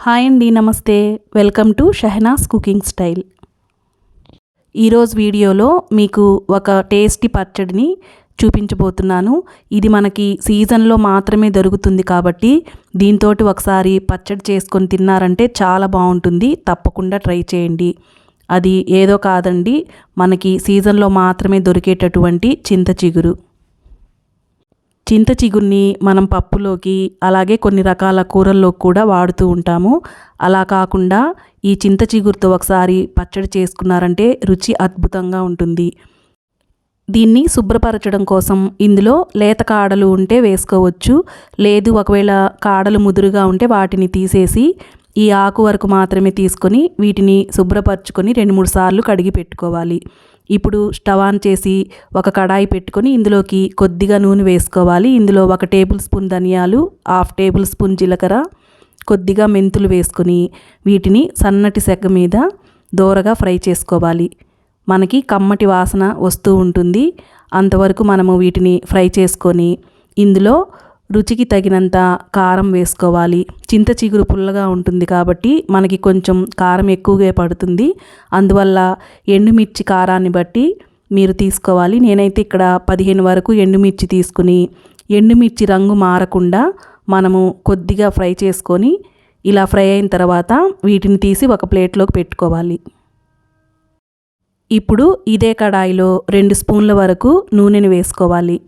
Hi అండి, నమస్తే. Welcome to Shahnaz cooking style. ఈరోజు వీడియోలో మీకు ఒక టేస్టీ పచ్చడిని చూపించబోతున్నాను. ఇది మనకి సీజన్లో మాత్రమే దొరుకుతుంది కాబట్టి దీంతో ఒకసారి పచ్చడి చేసుకొని తిన్నారంటే చాలా బాగుంటుంది. తప్పకుండా ట్రై చేయండి. అది ఏదో కాదండి, మనకి సీజన్లో మాత్రమే దొరికేటటువంటి చింత చిగురు. చింత చిగురిని మనం పప్పులోకి, అలాగే కొన్ని రకాల కూరల్లో కూడా వాడుతూ ఉంటాము. అలా కాకుండా ఈ చింత చిగురుతో ఒకసారి పచ్చడి చేసుకున్నారంటే రుచి అద్భుతంగా ఉంటుంది. దీన్ని శుభ్రపరచడం కోసం ఇందులో లేత కాడలు ఉంటే వేసుకోవచ్చు. లేదు, ఒకవేళ కాడలు ముదురుగా ఉంటే వాటిని తీసేసి ఈ ఆకు వరకు మాత్రమే తీసుకొని వీటిని శుభ్రపరచుకొని 2-3 సార్లు కడిగి పెట్టుకోవాలి. ఇప్పుడు స్టవ్ ఆన్ చేసి ఒక కడాయి పెట్టుకొని ఇందులోకి కొద్దిగా నూనె వేసుకోవాలి. ఇందులో 1 టేబుల్ స్పూన్ ధనియాలు, 1/2 టేబుల్ స్పూన్ జీలకర్ర, కొద్దిగా మెంతులు వేసుకొని వీటిని సన్నటి సెగ మీద దోరగా ఫ్రై చేసుకోవాలి. మనకి కమ్మటి వాసన వస్తూ ఉంటుంది. అంతవరకు మనము వీటిని ఫ్రై చేసుకొని ఇందులో రుచికి తగినంత కారం వేసుకోవాలి. చింత చిగురు పుల్లగా ఉంటుంది కాబట్టి మనకి కొంచెం కారం ఎక్కువగా పడుతుంది. అందువల్ల ఎండుమిర్చి కారాన్ని బట్టి మీరు తీసుకోవాలి. నేనైతే ఇక్కడ 15 వరకు ఎండుమిర్చి తీసుకుని ఎండుమిర్చి రంగు మారకుండా మనము కొద్దిగా ఫ్రై చేసుకొని ఇలా ఫ్రై అయిన తర్వాత వీటిని తీసి ఒక ప్లేట్లోకి పెట్టుకోవాలి. ఇప్పుడు ఇదే కడాయిలో 2 స్పూన్ల వరకు నూనెని వేసుకోవాలి.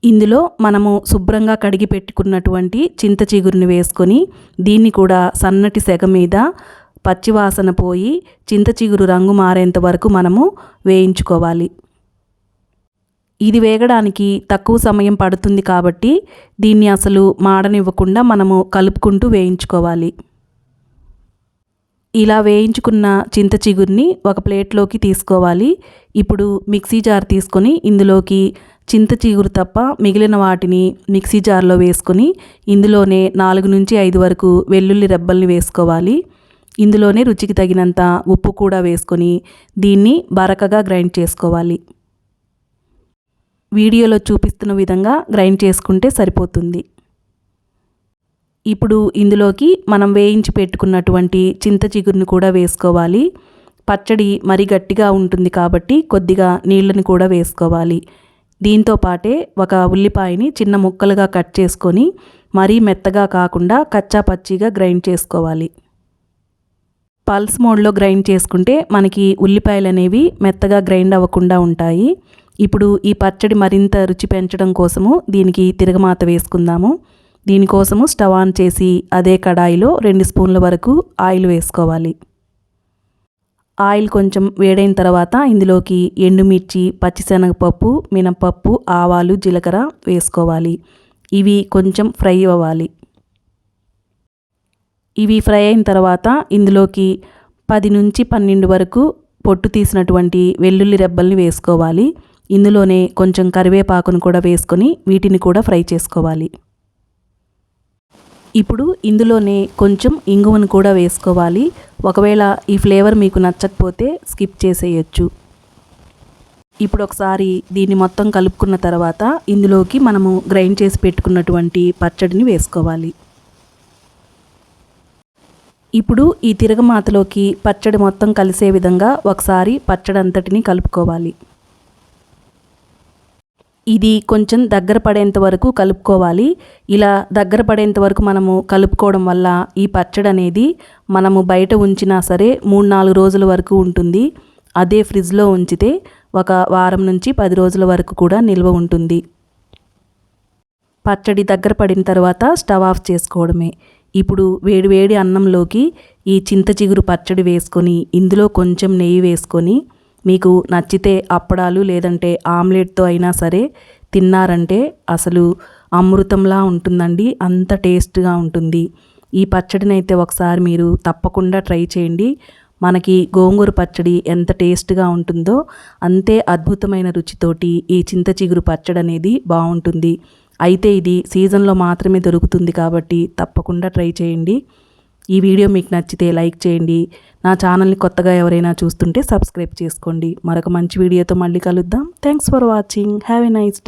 ఇందులో మనము శుభ్రంగా కడిగి పెట్టుకున్నటువంటి చింత చిగురుని వేసుకొని దీన్ని కూడా సన్నటి సెగ మీద పచ్చివాసన పోయి చింత చిగురు రంగు మారేంత వరకు మనము వేయించుకోవాలి. ఇది వేగడానికి తక్కువ సమయం పడుతుంది కాబట్టి దీన్ని అసలు మాడనివ్వకుండా మనము కలుపుకుంటూ వేయించుకోవాలి. ఇలా వేయించుకున్న చింత చిగురిని ఒక ప్లేట్లోకి తీసుకోవాలి. ఇప్పుడు మిక్సీ జార్ తీసుకొని ఇందులోకి చింత చిగురు తప్ప మిగిలిన వాటిని మిక్సీ జార్లో వేసుకొని ఇందులోనే 4 నుంచి 5 వరకు వెల్లుల్లి రెబ్బల్ని వేసుకోవాలి. ఇందులోనే రుచికి తగినంత ఉప్పు కూడా వేసుకొని దీన్ని బరకగా గ్రైండ్ చేసుకోవాలి. వీడియోలో చూపిస్తున్న విధంగా గ్రైండ్ చేసుకుంటే సరిపోతుంది. ఇప్పుడు ఇందులోకి మనం వేయించి పెట్టుకున్నటువంటి చింత చిగురుని కూడా వేసుకోవాలి. పచ్చడి మరి గట్టిగా ఉంటుంది కాబట్టి కొద్దిగా నీళ్ళని కూడా వేసుకోవాలి. దీంతో పాటే ఒక ఉల్లిపాయని చిన్న ముక్కలుగా కట్ చేసుకొని మరీ మెత్తగా కాకుండా కచ్చా పచ్చిగా గ్రైండ్ చేసుకోవాలి. పల్స్ మోడ్లో గ్రైండ్ చేసుకుంటే మనకి ఉల్లిపాయలు అనేవి మెత్తగా గ్రైండ్ అవ్వకుండా ఉంటాయి. ఇప్పుడు ఈ పచ్చడి మరింత రుచి పెంచడం కోసము దీనికి తిరగమాత వేసుకుందాము. దీనికోసము స్టవ్ ఆన్ చేసి అదే కడాయిలో 2 స్పూన్ల వరకు ఆయిల్ వేసుకోవాలి. ఆయిల్ కొంచెం వేడైన తర్వాత ఇందులోకి ఎండుమిర్చి, పచ్చిశనగపప్పు, మినపప్పు, ఆవాలు, జీలకర్ర వేసుకోవాలి. ఇవి కొంచెం ఫ్రై అవ్వాలి. ఇవి ఫ్రై అయిన తర్వాత ఇందులోకి 10 నుంచి 12 వరకు పొట్టు తీసినటువంటి వెల్లుల్లి రెబ్బల్ని వేసుకోవాలి. ఇందులోనే కొంచెం కరివేపాకును కూడా వేసుకొని వీటిని కూడా ఫ్రై చేసుకోవాలి. ఇప్పుడు ఇందులోనే కొంచెం ఇంగువను కూడా వేసుకోవాలి. ఒకవేళ ఈ ఫ్లేవర్ మీకు నచ్చకపోతే స్కిప్ చేసేయచ్చు. ఇప్పుడు ఒకసారి దీన్ని మొత్తం కలుపుకున్న తర్వాత ఇందులోకి మనము గ్రైండ్ చేసి పెట్టుకున్నటువంటి పచ్చడిని వేసుకోవాలి. ఇప్పుడు ఈ తిరగమాతలోకి పచ్చడి మొత్తం కలిసే విధంగా ఒకసారి పచ్చడి అంతటిని కలుపుకోవాలి. ఇది కొంచెం దగ్గర పడేంత వరకు కలుపుకోవాలి. ఇలా దగ్గర పడేంత వరకు మనము కలుపుకోవడం వల్ల ఈ పచ్చడి అనేది మనము బయట ఉంచినా సరే 3-4 రోజుల వరకు ఉంటుంది. అదే ఫ్రిడ్జ్లో ఉంచితే 1 వారం నుంచి 10 రోజుల వరకు కూడా నిల్వ ఉంటుంది. పచ్చడి దగ్గర పడిన తర్వాత స్టవ్ ఆఫ్ చేసుకోవడమే. ఇప్పుడు వేడివేడి అన్నంలోకి ఈ చింత చిగురు పచ్చడి వేసుకొని ఇందులో కొంచెం నెయ్యి వేసుకొని మీకు నచ్చితే అప్పడాలు లేదంటే ఆమ్లెట్తో అయినా సరే తిన్నారంటే అసలు అమృతంలా ఉంటుందండి. అంత టేస్ట్గా ఉంటుంది. ఈ పచ్చడిని అయితే ఒకసారి మీరు తప్పకుండా ట్రై చేయండి. మనకి గోంగూర పచ్చడి ఎంత టేస్ట్గా ఉంటుందో అంతే అద్భుతమైన రుచితోటి ఈ చింత చిగురు పచ్చడి అనేది బాగుంటుంది. అయితే ఇది సీజన్లో మాత్రమే దొరుకుతుంది కాబట్టి తప్పకుండా ట్రై చేయండి. ఈ వీడియో మీకు నచ్చితే లైక్ చేయండి. నా ఛానల్ని కొత్తగా ఎవరైనా చూస్తుంటే సబ్స్క్రైబ్ చేసుకోండి. మరొక మంచి వీడియోతో మళ్ళీ కలుద్దాం. Thanks for watching. Have a nice day.